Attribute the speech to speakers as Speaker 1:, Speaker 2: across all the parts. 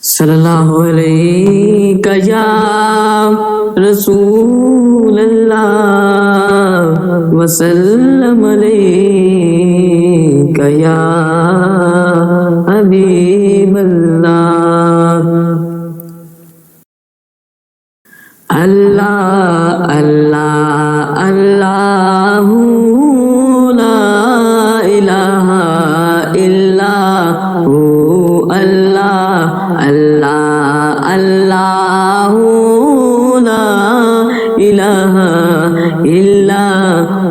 Speaker 1: صلی اللہ علیہ یا رسول اللہ وسلم علیہ یا حبیب اللہ۔ اللہ اللہ اللہ لا الہ الا ہو، اللہ اللہ اللہ لا الہ الا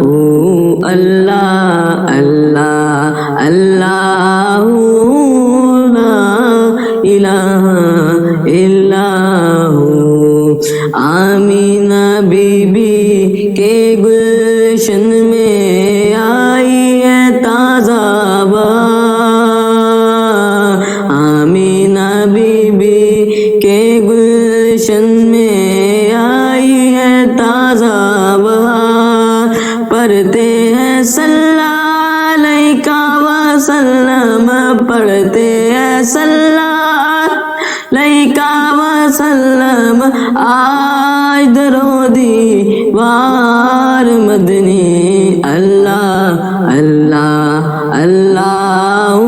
Speaker 1: ہو، اللہ اللہ اللہ لا الہ الا ہو۔ آمینہ بی بی کے گلشن میں آئی ہے تازہ بہار، آمینہ بی بی کے گلشن میں آئی ہے تازہ بہار، پڑھتے ہیں صلی اللہ علیہ وسلم، پڑھتے ہیں صلی اللہ علیہ وسلم، آج درود وار مدنی، اللہ اللہ اللہ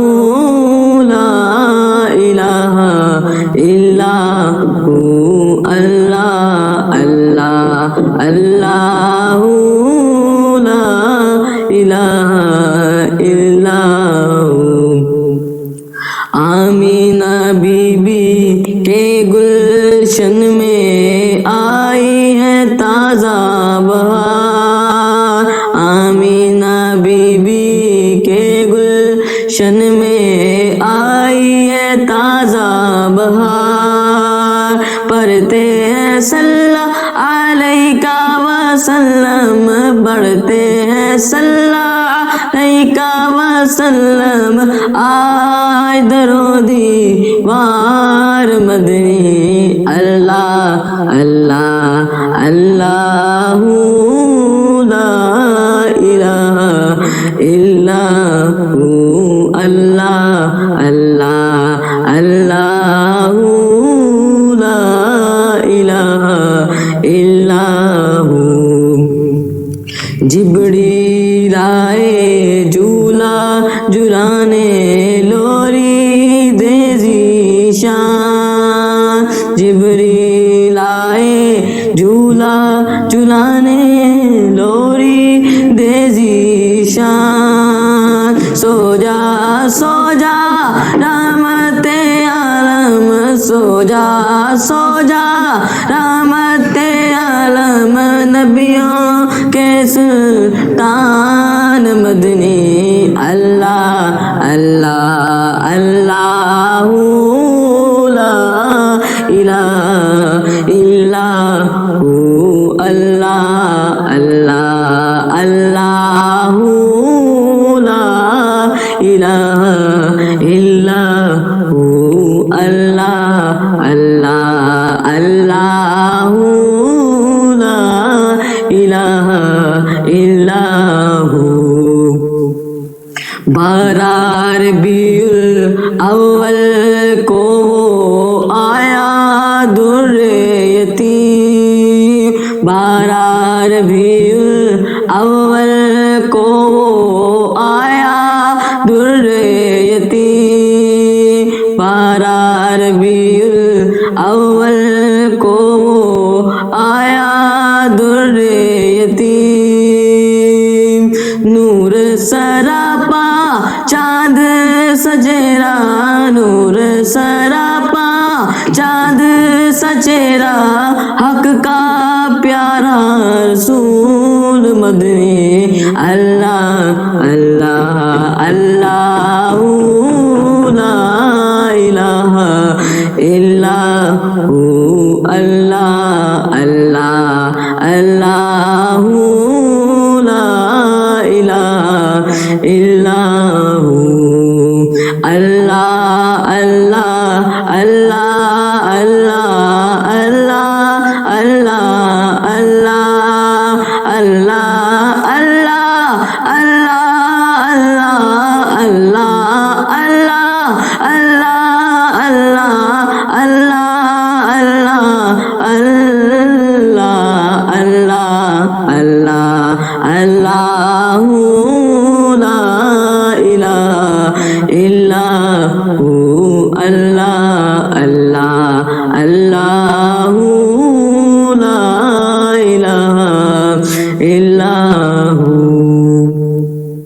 Speaker 1: لا الہ الا ہو، اللہ اللہ اللہ لا الہ الا ہو۔ آمینہ بی بی کے گلشن میں آئی ہے تازہ بہار، آمینہ بی بی کے گلشن میں آئی ہے تازہ بہار، پڑھتے ہیں صلی اللہ علیہ وسلم، پڑھتے ہیں صلی اللہ علیہ وسلم، آج درود وار مدنی، اللہ اللہ اللہ لا الہ الا ہو، اللہ اللہ اللہ لا الہ الا ہو۔ جبریل آئے جھولا جھلانے، لوری دے ذیشان، جبریل آئے جھولا جھلانے، لوری دے ذیشان، سو جا سو جا رحمت عالم، سو جا سو جا رحمت عالم، نبیوں کے سلطان مدنی، اللہ اللہ اللہ لا الہ الا ہو، اللہ اللہ اللہ لا الہ الا ہو، اللہ اللہ اللہ لا الہ الا ہو۔ بارہ ربیع الاول کو آیا در یتیم، بارہ ربیع الاول کو آیا در یتیم، بارہ ربیع الاول کو آیا در یتیم، نور سراپا چاند سجیرا، نور سراپا چاند سجیرا، حق کا پیارا رسول مدنی، اللہ اللہ اللہ لا الہ الا ہو، اللہ اللہ اللہ لا الہ الا ہو، اللہ اللہ اللہ اللہ اللہ اللہ اللہ اللہ اللہ اللہ اللہ اللہ اللہ اللہ আল্লাহ আল্লাহু লা ইলাহা ইল্লাহু